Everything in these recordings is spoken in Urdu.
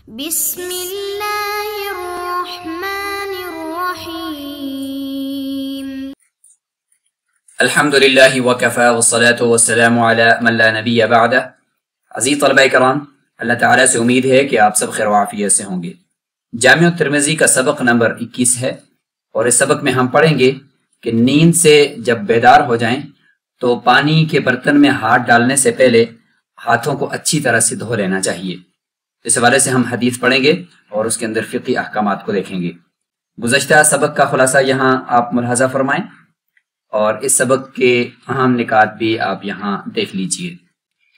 بسم اللہ الرحمن الرحیم الحمدللہ وکفا والصلاة والسلام علی من لا نبی بعدہ۔ عزیز طلبہ کرام، اللہ تعالیٰ سے امید ہے کہ آپ سب خیر و عافیت سے ہوں گے۔ جامع الترمذی کا سبق نمبر 21 ہے، اور اس سبق میں ہم پڑھیں گے کہ نیند سے جب بیدار ہو جائیں تو پانی کے برتن میں ہاتھ ڈالنے سے پہلے ہاتھوں کو اچھی طرح سے دھو لینا چاہیے۔ اس حوالے سے ہم حدیث پڑھیں گے اور اس کے اندر فقہی احکامات کو دیکھیں گے۔ گزشتہ سبق کا خلاصہ یہاں آپ ملاحظہ فرمائیں، اور اس سبق کے اہم نکات بھی آپ یہاں دیکھ لیجئے۔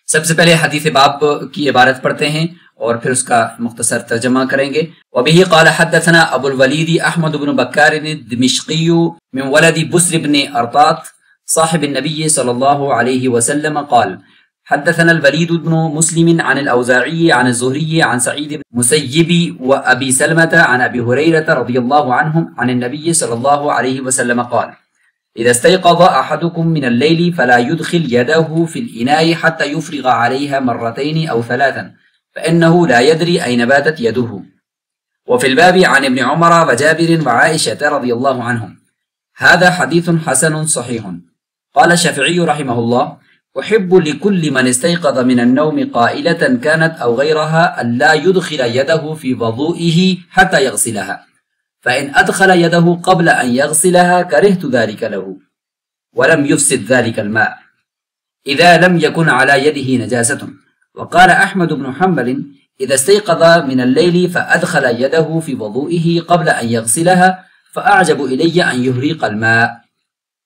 سب سے پہلے حدیث باب کی عبارت پڑھتے ہیں اور پھر اس کا مختصر ترجمہ کریں گے۔ وبه قال حدثنا ابو الولید احمد بن بکار الدمشقی من ولد بسر بن ارطاط صاحب النبی صلی اللہ علیہ وسلم قال حدثنا الولید بن مسلم عن الاوزاعی عن الزہری عن سعید بن مسیب وابی سلمة عن ابی ہریرة رضی اللہ عنہم عن النبی صلی اللہ علیہ وسلم قال اذا استيقظ احدكم من الليل فلا يدخل يده في الاناء حتى يفرغ عليها مرتين او ثلاثا فانه لا يدري اين باتت يده۔ وفي الباب عن ابن عمر وجابر وعائشة رضي الله عنهم۔ هذا حديث حسن صحيح۔ قال الشافعي رحمه الله أحب لكل من استيقظ من النوم قائلة كانت أو غيرها أن لا يدخل يده في وضوئه حتى يغسلها، فإن أدخل يده قبل أن يغسلها كرهت ذلك له ولم يفسد ذلك الماء إذا لم يكن على يده نجاسة۔ وقال أحمد بن حنبل إذا استيقظ من الليل فأدخل يده في وضوئه قبل أن يغسلها فأعجب إلي أن يهريق الماء۔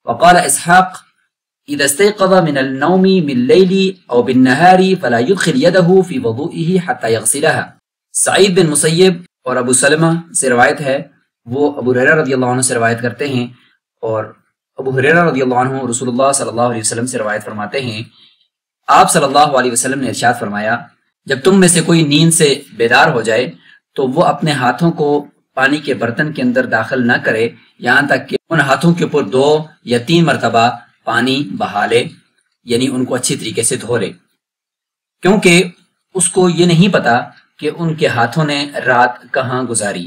وقال إسحاق إذا استيقظ من النوم من الليل أو بالنهار فلا يدخل يده في وضوئه حتى يغسلها۔ سعید بن مسیب اور ابو سلمہ سے روایت ہے، وہ ابو ہریرہ رضی اللہ عنہ سے روایت کرتے ہیں، اور ابو ہریرہ رضی اللہ عنہ رسول اللہ صلی اللہ علیہ وسلم سے روایت فرماتے ہیں، آپ صلی اللہ علیہ وسلم نے ارشاد فرمایا جب تم میں سے کوئی نیند سے بیدار ہو جائے تو وہ اپنے ہاتھوں کو پانی کے برتن کے اندر داخل نہ کرے یہاں تک کہ ان ہاتھوں کے اوپر 2 یا 3 مرتبہ پانی بہا لے، یعنی ان کو اچھی طریقے سے دھو لے، کیونکہ اس کو یہ نہیں پتا کہ ان کے ہاتھوں نے رات کہاں گزاری۔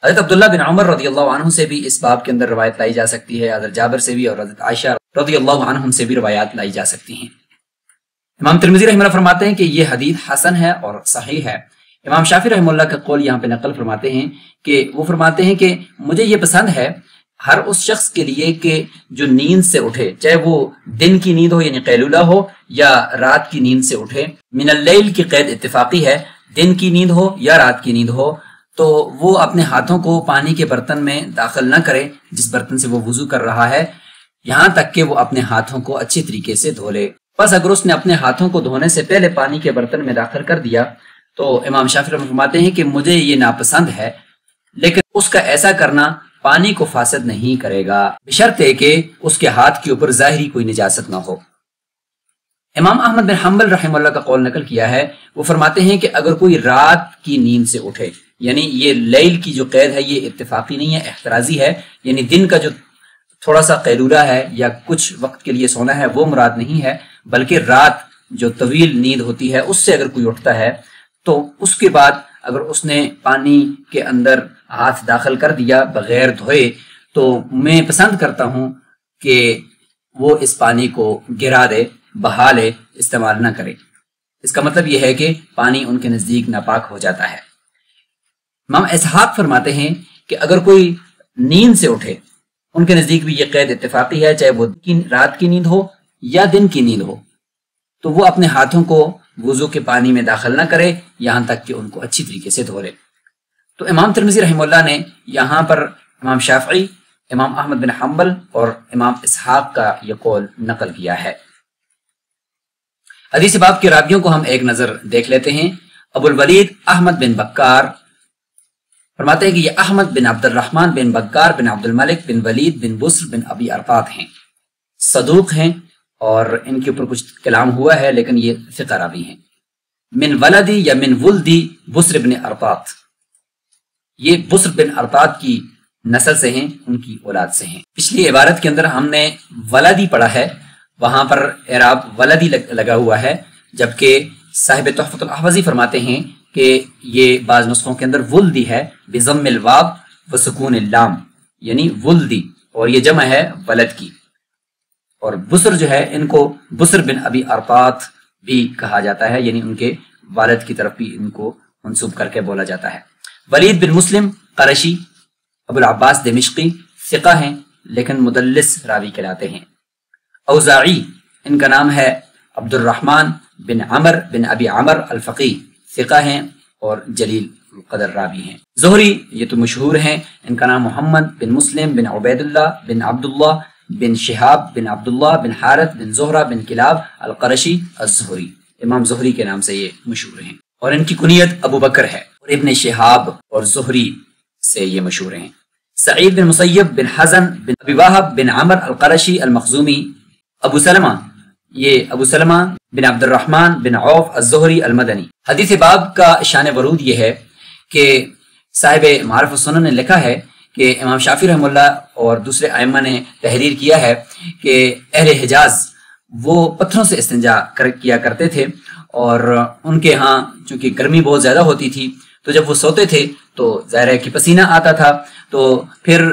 حضرت عبداللہ بن عمر رضی اللہ عنہ سے بھی اس باب کے اندر روایت لائی جا سکتی ہے، حضرت جابر سے بھی اور حضرت عائشہ رضی اللہ عنہم سے بھی روایات لائی جا سکتی ہیں۔ امام ترمذی رحمہ اللہ فرماتے ہیں کہ یہ حدیث حسن ہے اور صحیح ہے۔ امام شافعی رحمہ اللہ کا قول یہاں پہ نقل فرماتے ہیں کہ وہ فرماتے ہیں کہ مجھے یہ پسند ہے ہر اس شخص کے لیے کہ جو نیند سے اٹھے، چاہے وہ دن کی نیند ہو یعنی قیلولہ ہو یا رات کی نیند سے اٹھے۔ من اللیل کی قید اتفاقی ہے، دن کی نیند ہو یا رات کی نیند ہو، تو وہ اپنے ہاتھوں کو پانی کے برتن میں داخل نہ کرے جس برتن سے وہ وضو کر رہا ہے، یہاں تک کہ وہ اپنے ہاتھوں کو اچھی طریقے سے دھو لے۔ بس اگر اس نے اپنے ہاتھوں کو دھونے سے پہلے پانی کے برتن میں داخل کر دیا تو امام شافعی فرماتے ہیں کہ مجھے یہ ناپسند ہے، لیکن اس کا ایسا کرنا پانی کو فاسد نہیں کرے گا، بشرطے کہ اس کے ہاتھ کے اوپر ظاہری کوئی نجاست نہ ہو۔ امام احمد بن حنبل رحمہ اللہ کا قول نقل کیا ہے، وہ فرماتے ہیں کہ اگر کوئی رات کی نیند سے اٹھے، یعنی یہ لیل کی جو قید ہے یہ اتفاقی نہیں ہے، احترازی ہے، یعنی دن کا جو تھوڑا سا قیلولہ ہے یا کچھ وقت کے لیے سونا ہے وہ مراد نہیں ہے، بلکہ رات جو طویل نیند ہوتی ہے اس سے اگر کوئی اٹھتا ہے تو اس کے بعد اگر اس نے پانی کے اندر ہاتھ داخل کر دیا بغیر دھوئے تو میں پسند کرتا ہوں کہ وہ اس پانی کو گرا دے، بہا لے، استعمال نہ کرے۔ اس کا مطلب یہ ہے کہ پانی ان کے نزدیک ناپاک ہو جاتا ہے۔ امام اسحاق فرماتے ہیں کہ اگر کوئی نیند سے اٹھے، ان کے نزدیک بھی یہ قید اتفاقی ہے، چاہے وہ رات کی نیند ہو یا دن کی نیند ہو، تو وہ اپنے ہاتھوں کو وضو کے پانی میں داخل نہ کرے یہاں تک کہ ان کو اچھی طریقے سے دھو لے۔ تو امام ترمذی رحمہ اللہ نے یہاں پر امام شافعی، امام احمد بن حنبل اور امام اسحاق کا یہ قول نقل کیا ہے۔ حدیث باب کے راویوں کو ہم ایک نظر دیکھ لیتے ہیں۔ ابو الولید احمد بن بکار فرماتے ہیں کہ یہ احمد بن عبد الرحمن بن بکار بن عبد الملک بن ولید بن بسر بن ابی ارطاط ہیں، صدوق ہیں اور ان کے اوپر کچھ کلام ہوا ہے لیکن یہ ثقہ راوی ہیں۔ من ولدی یا من ولدی بسر بن ارطاط، یہ بسر بن ارطاط کی نسل سے ہیں، ان کی اولاد سے ہیں۔ پچھلی عبارت کے اندر ہم نے ولدی پڑھا ہے، وہاں پر اعراب ولدی لگا ہوا ہے، جبکہ صاحب تحفۃ الاحوزی فرماتے ہیں کہ یہ بعض نسخوں کے اندر ولدی ہے بضم الواو و سکون اللام، یعنی ولدی، اور یہ جمع ہے ولد کی۔ اور بسر جو ہے ان کو بسر بن ابی ارطات بھی کہا جاتا ہے، یعنی ان کے والد کی طرف بھی ان کو منسوب کر کے بولا جاتا ہے۔ ولید بن مسلم قرشی ابو العباس دمشقی ثقہ ہیں لیکن مدلس راوی کہلاتے ہیں۔ اوزاعی ان کا نام ہے عبد الرحمن بن عمر بن ابی عمر الفقی، ثقہ ہیں اور جلیل القدر راوی ہیں۔ زہری یہ تو مشہور ہیں، ان کا نام محمد بن مسلم بن عبید اللہ بن عبداللہ بن شہاب بن عبداللہ بن حارث بن زہرہ بن کلاب القرشی الزہری، امام زہری کے نام سے یہ مشہور ہیں، اور ان کی کنیت ابو بکر ہے، اور ابن شہاب اور زہری سے یہ مشہور ہیں۔ سعید بن مسیب بن حزن بن ابی واہب بن عمر القرشی المخزومی۔ ابو سلمہ یہ ابو سلمہ بن عبد الرحمن بن عوف الزہری المدنی۔ حدیث باب کا شان ورود یہ ہے کہ صاحب معارف السنن نے لکھا ہے کہ امام شافعی رحمہ اللہ اور دوسرے ائمہ نے تحریر کیا ہے کہ اہل حجاز وہ پتھروں سے استنجا کیا کرتے تھے، اور ان کے ہاں چونکہ گرمی بہت زیادہ ہوتی تھی تو جب وہ سوتے تھے تو ظاہر ہے کہ پسینہ آتا تھا، تو پھر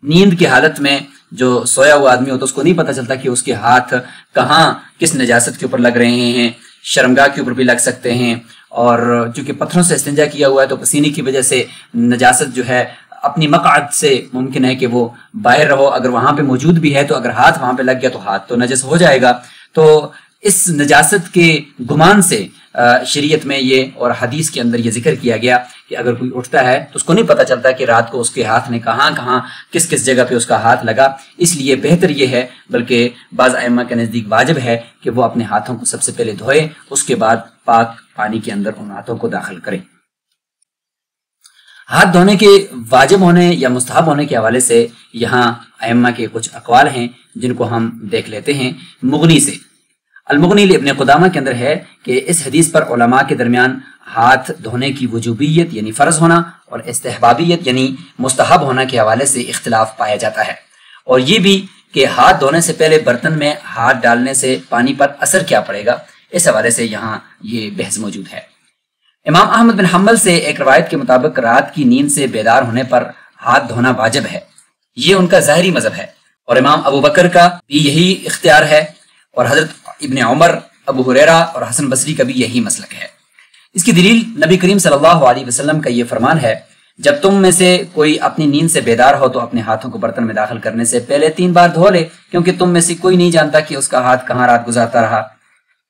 نیند کی حالت میں جو سویا ہوا آدمی ہوتا اس کو نہیں پتہ چلتا کہ اس کے ہاتھ کہاں کس نجاست کے اوپر لگ رہے ہیں، شرمگاہ کے اوپر بھی لگ سکتے ہیں، اور چونکہ پتھروں سے استنجا کیا ہوا ہے تو پسینے کی وجہ سے نجاست جو ہے اپنی مقعد سے ممکن ہے کہ وہ باہر رہو، اگر وہاں پہ موجود بھی ہے تو اگر ہاتھ وہاں پہ لگ گیا تو ہاتھ تو نجس ہو جائے گا۔ تو اس نجاست کے گمان سے شریعت میں یہ اور حدیث کے اندر یہ ذکر کیا گیا کہ اگر کوئی اٹھتا ہے تو اس کو نہیں پتہ چلتا کہ رات کو اس کے ہاتھ نے کہاں کہاں کس کس جگہ پہ اس کا ہاتھ لگا، اس لیے بہتر یہ ہے، بلکہ بعض ائمہ کے نزدیک واجب ہے کہ وہ اپنے ہاتھوں کو سب سے پہلے دھوئے، اس کے بعد پاک پانی کے اندر ان ہاتھوں کو داخل کریں۔ ہاتھ دھونے کے واجب ہونے یا مستحب ہونے کے حوالے سے یہاں ائمہ کے کچھ اقوال ہیں جن کو ہم دیکھ لیتے ہیں۔ مغنی سے المغنی ابن قدامہ کے اندر ہے کہ اس حدیث پر علماء کے درمیان ہاتھ دھونے کی وجوبیت یعنی فرض ہونا اور استحبابیت یعنی مستحب ہونا کے حوالے سے اختلاف پایا جاتا ہے، اور یہ بھی کہ ہاتھ دھونے سے پہلے برتن میں ہاتھ ڈالنے سے پانی پر اثر کیا پڑے گا، اس حوالے سے یہاں یہ بحث موجود ہے۔ امام احمد بن حنبل سے ایک روایت کے مطابق رات کی نیند سے بیدار ہونے پر ہاتھ دھونا واجب ہے، یہ ان کا ظاہری مذہب ہے، اور امام ابو بکر کا بھی یہی اختیار ہے، اور حضرت ابن عمر، ابو ہریرہ اور حسن بصری کا بھی یہی مسلک ہے۔ اس کی دلیل نبی کریم صلی اللہ علیہ وسلم کا یہ فرمان ہے، جب تم میں سے کوئی اپنی نیند سے بیدار ہو تو اپنے ہاتھوں کو برتن میں داخل کرنے سے پہلے 3 بار دھو لے، کیونکہ تم میں سے کوئی نہیں جانتا کہ اس کا ہاتھ کہاں رات گزارتا رہا۔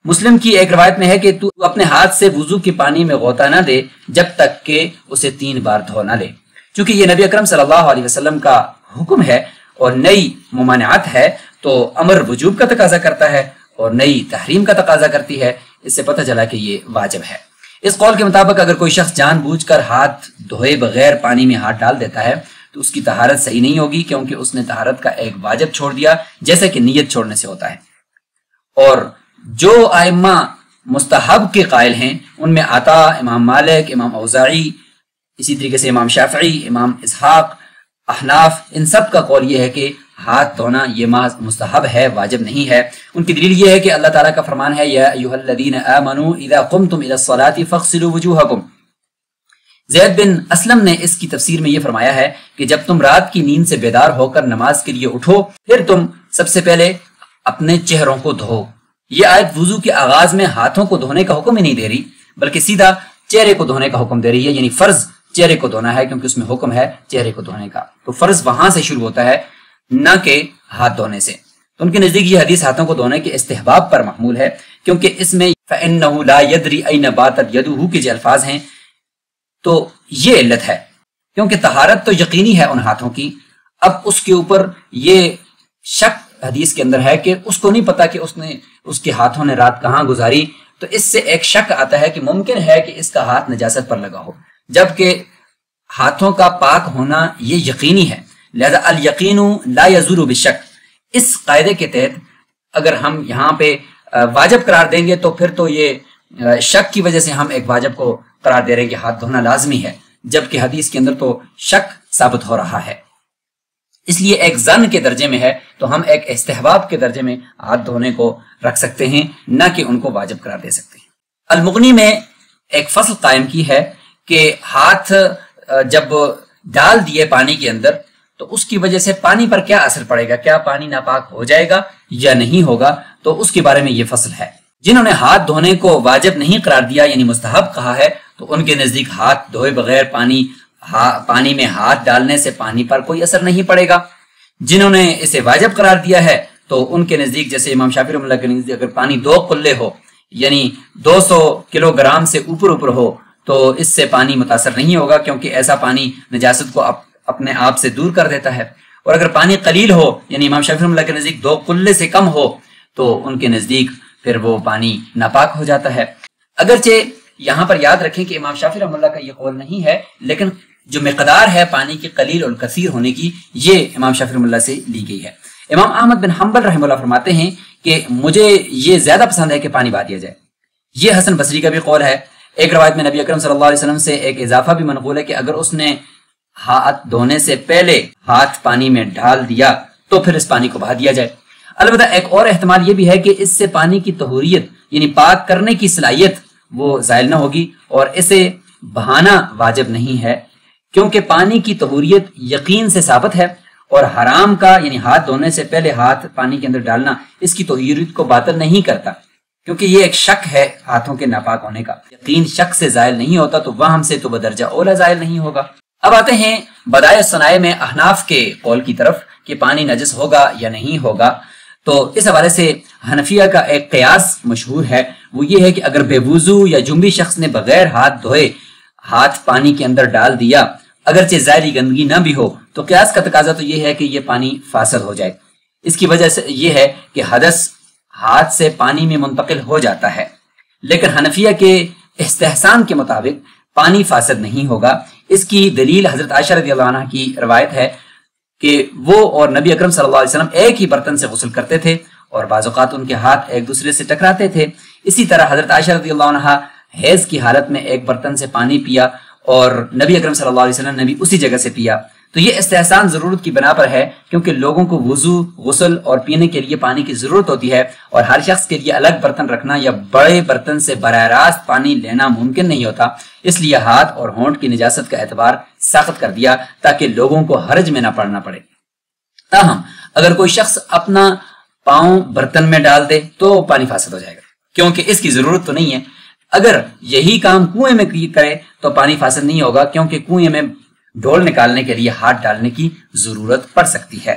مسلم کی ایک روایت میں ہے کہ تو اپنے ہاتھ سے وضو کے پانی میں غوطہ نہ دے جب تک کہ اسے 3 بار دھو نہ لے، چونکہ یہ نبی اکرم صلی اللہ علیہ وسلم کا حکم ہے اور نئی ممانعت ہے تو امر وجوب کا تقاضا کرتا ہے اور نئی تحریم کا تقاضا کرتی ہے، اس سے پتہ چلا کہ یہ واجب ہے۔ اس قول کے مطابق اگر کوئی شخص جان بوجھ کر ہاتھ دھوئے بغیر پانی میں ہاتھ ڈال دیتا ہے تو اس کی طہارت صحیح نہیں ہوگی، کیونکہ اس نے طہارت کا ایک واجب چھوڑ دیا جیسا کہ نیت چھوڑنے سے ہوتا ہے۔ اور جو ائمہ مستحب کے قائل ہیں ان میں عطا، امام مالک، امام اوزاعی، اسی طریقے سے امام شافعی، امام اسحاق، احناف، ان سب کا قول یہ ہے کہ ہاتھ دھونا یہ مستحب ہے، واجب نہیں ہے۔ ان کی دلیل یہ ہے کہ اللہ تعالیٰ کا فرمان ہے یا ایھا الذین آمنوا اذا قمتم الی الصلاۃ فاغسلوا وجوہکم۔ زید بن اسلم نے اس کی تفسیر میں یہ فرمایا ہے کہ جب تم رات کی نیند سے بیدار ہو کر نماز کے لیے اٹھو پھر تم سب سے پہلے اپنے چہروں کو دھو۔ یہ آیت وضو کے آغاز میں ہاتھوں کو دھونے کا حکم ہی نہیں دے رہی بلکہ سیدھا چہرے کو دھونے کا حکم دے رہی ہے، یعنی فرض چہرے کو دھونا ہے کیونکہ اس میں حکم ہے چہرے کو دھونے کا، تو فرض وہاں سے شروع ہوتا ہے نہ کہ ہاتھ دھونے سے۔ تو ان کے نزدیک یہ حدیث ہاتھوں کو دھونے کے استحباب پر محمول ہے، کیونکہ اس میں فَإِنَّهُ لَا يَدْرِي أَيْنَ بَاتَتْ يَدُهُ کے جو الفاظ ہیں تو یہ علت ہے، کیونکہ طہارت تو یقینی ہے ان ہاتھوں کی، اب اس کے اوپر یہ شک حدیث کے اندر ہے کہ اس کو نہیں پتا کہ اس کے ہاتھوں نے رات کہاں گزاری، تو اس سے ایک شک آتا ہے کہ ممکن ہے کہ اس کا ہاتھ نجاست پر لگا ہو، جبکہ ہاتھوں کا پاک ہونا یہ یقینی ہے، لہذا الیقین لا یزول بالشک۔ اس قاعدے کے تحت اگر ہم یہاں پہ واجب قرار دیں گے تو پھر تو یہ شک کی وجہ سے ہم ایک واجب کو قرار دے رہے ہیں کہ ہاتھ دھونا لازمی ہے، جبکہ حدیث کے اندر تو شک ثابت ہو رہا ہے، اس لیے ایک ظن کے درجے میں ہے تو ہم ایک استحباب کے درجے میں ہاتھ دھونے کو رکھ سکتے ہیں، نہ کہ ان کو واجب قرار دے سکتے ہیں۔ المغنی میں ایک فصل قائم کی ہے کہ ہاتھ جب ڈال دیے پانی کے اندر تو اس کی وجہ سے پانی پر کیا اثر پڑے گا، کیا پانی ناپاک ہو جائے گا یا نہیں ہوگا، تو اس کے بارے میں یہ فصل ہے۔ جنہوں نے ہاتھ دھونے کو واجب نہیں قرار دیا یعنی مستحب کہا ہے، تو ان کے نزدیک ہاتھ دھوئے بغیر پانی میں ہاتھ ڈالنے سے پانی پر کوئی اثر نہیں پڑے گا۔ جنہوں نے اسے واجب قرار دیا ہے تو ان کے نزدیک جیسے امام شافعی رحمۃ اللہ کے نزدیک اگر پانی 2 قلے ہو یعنی 200 کلو گرام سے اوپر ہو تو اس سے پانی متاثر نہیں ہوگا، کیونکہ ایسا پانی نجاست کو اپنے آپ سے دور کر دیتا ہے۔ اور اگر پانی قلیل ہو یعنی امام شافعی رحمۃ اللہ کے نزدیک 2 قلے سے کم ہو تو ان کے نزدیک پھر وہ پانی ناپاک ہو جاتا ہے۔ اگرچہ یہاں پر یاد رکھیں کہ امام شافعی رحمۃ اللہ کا یہ قول نہیں ہے، لیکن جو مقدار ہے پانی کی قلیل اور کثیر ہونے کی یہ امام شافعی رحمۃ اللہ سے لی گئی ہے۔ امام احمد بن حنبل رحمہ اللہ فرماتے ہیں کہ مجھے یہ زیادہ پسند ہے کہ پانی بہا دیا جائے۔ یہ حسن بصری کا بھی قول ہے۔ ایک روایت میں نبی اکرم صلی اللہ علیہ وسلم سے ایک اضافہ بھی منقول ہے کہ اگر اس نے ہاتھ دھونے سے پہلے ہاتھ پانی میں ڈال دیا تو پھر اس پانی کو بہا دیا جائے۔ البتہ ایک اور احتمال یہ بھی ہے کہ اس سے پانی کی طہوریت یعنی پاک کرنے کی صلاحیت وہ زائل نہ ہوگی اور اسے بہانا واجب نہیں ہے، کیونکہ پانی کی طہوریت یقین سے ثابت ہے اور حرام کا یعنی ہاتھ دھونے سے پہلے ہاتھ پانی کے اندر ڈالنا اس کی طہوریت کو باطل نہیں کرتا، کیونکہ یہ ایک شک ہے ہاتھوں کے ناپاک ہونے کا۔ یقین شک سے زائل نہیں ہوتا تو وہم سے تو بدرجہ اولا زائل نہیں ہوگا۔ اب آتے ہیں بدائع صنائع میں احناف کے قول کی طرف کہ پانی نجس ہوگا یا نہیں ہوگا۔ تو اس حوالے سے حنفیہ کا ایک قیاس مشہور ہے، وہ یہ ہے کہ اگر بے وضو یا جنبی شخص نے بغیر ہاتھ دھوئے ہاتھ پانی کے اندر ڈال دیا، اگرچہ ظاہری گندگی نہ بھی ہو، تو قیاس کا تقاضا تو یہ ہے کہ یہ پانی فاسد ہو جائے۔ اس کی وجہ سے یہ ہے کہ حدث ہاتھ سے پانی میں منتقل ہو جاتا ہے، لیکن حنفیہ کے استحسان کے مطابق پانی فاسد نہیں ہوگا۔ اس کی دلیل حضرت عائشہ رضی اللہ عنہ کی روایت ہے کہ وہ اور نبی اکرم صلی اللہ علیہ وسلم ایک ہی برتن سے غسل کرتے تھے اور بعض اوقات ان کے ہاتھ ایک دوسرے سے ٹکراتے تھے۔ اسی طرح حضرت عائشہ رضی اللہ عنہ حیض کی حالت میں ایک برتن سے پانی پیا اور نبی اکرم صلی اللہ علیہ وسلم نے بھی اسی جگہ سے پیا۔ تو یہ استحسان ضرورت کی بنا پر ہے، کیونکہ لوگوں کو وضو، غسل اور پینے کے لیے پانی کی ضرورت ہوتی ہے اور ہر شخص کے لیے الگ برتن رکھنا یا بڑے برتن سے براہ راست پانی لینا ممکن نہیں ہوتا، اس لیے ہاتھ اور ہونٹ کی نجاست کا اعتبار سخت کر دیا تاکہ لوگوں کو حرج میں نہ پڑنا پڑے۔ تاہم اگر کوئی شخص اپنا پاؤں برتن میں ڈال دے تو پانی فاسد ہو جائے گا، کیونکہ اس کی ضرورت تو نہیں ہے۔ اگر یہی کام کنویں میں کرے تو پانی فاسد نہیں ہوگا، کیونکہ کنویں میں ڈھول نکالنے کے لیے ہاتھ ڈالنے کی ضرورت پڑ سکتی ہے۔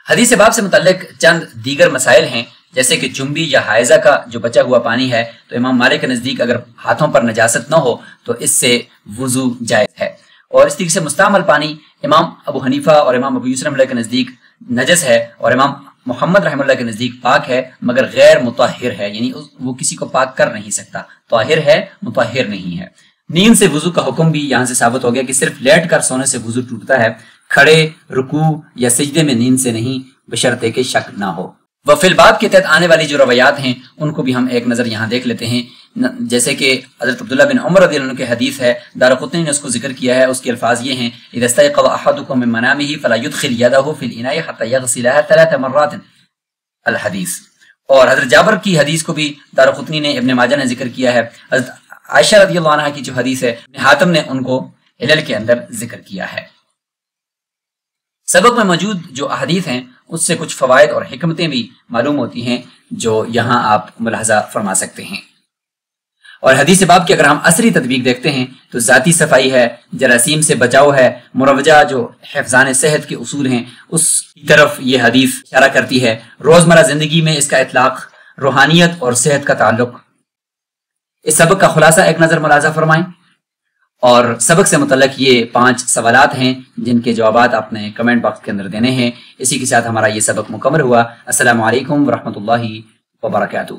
حدیث باب سے متعلق چند دیگر مسائل ہیں، جیسے کہ جنبی یا حائضہ کا جو بچا ہوا پانی ہے، تو امام مالک کے نزدیک اگر ہاتھوں پر نجاست نہ ہو تو اس سے وضو جائز ہے، اور اس طریقے سے مستعمل پانی امام ابو حنیفہ اور امام ابو یوسف رحمۃ اللہ کے نزدیک نجس ہے اور امام محمد رحمۃ اللہ کے نزدیک پاک ہے مگر غیر مطہر ہے، یعنی وہ کسی کو پاک کر نہیں سکتا، طاہر ہے مطہر نہیں ہے۔ نیند سے وضو کا حکم بھی یہاں سے ثابت ہو گیا کہ صرف لیٹ کر سونے سے وضو ٹوٹتا ہے، کھڑے، رکوع یا سجدے میں نیند سے نہیں، بشرطے کہ شک نہ ہو۔ وفی الباب کے تحت آنے والی جو روایات ہیں ان کو بھی ہم ایک نظر یہاں دیکھ لیتے ہیں، جیسے کہ حضرت عبداللہ بن عمر رضی اللہ عنہ کی حدیث ہے، دارقطنی نے اس کو ذکر کیا ہے، اس کے الفاظ یہ ہیں: اذا استيقظ احدكم من منامه فلا يدخل يده في الاناء حتى يغسلها 3 مرات الحدیث۔ اور حضرت جابر کی حدیث کو بھی دارقطنی نے، ابن ماجہ نے ذکر کیا ہے، حضرت عائشہ رضی اللہ عنہ کی جو حدیث ہے حاتم نے ان کو علل کے اندر ذکر کیا ہے۔ سبق میں موجود جو احادیث ہیں اس سے کچھ فوائد اور حکمتیں بھی معلوم ہوتی ہیں جو یہاں آپ ملاحظہ فرما سکتے ہیں۔ اور حدیث باب کی اگر ہم عصری تطبیق دیکھتے ہیں تو ذاتی صفائی ہے، جراثیم سے بچاؤ ہے، مروجہ جو حفظان صحت کے اصول ہیں اس کی طرف یہ حدیث اشارہ کرتی ہے، روزمرہ زندگی میں اس کا اطلاق، روحانیت اور صحت کا تعلق۔ اس سبق کا خلاصہ ایک نظر ملاحظہ فرمائیں، اور سبق سے متعلق یہ 5 سوالات ہیں جن کے جوابات آپ نے کمنٹ باکس کے اندر دینے ہیں۔ اسی کے ساتھ ہمارا یہ سبق مکمل ہوا۔ السلام علیکم ورحمۃ اللہ وبرکاتہ۔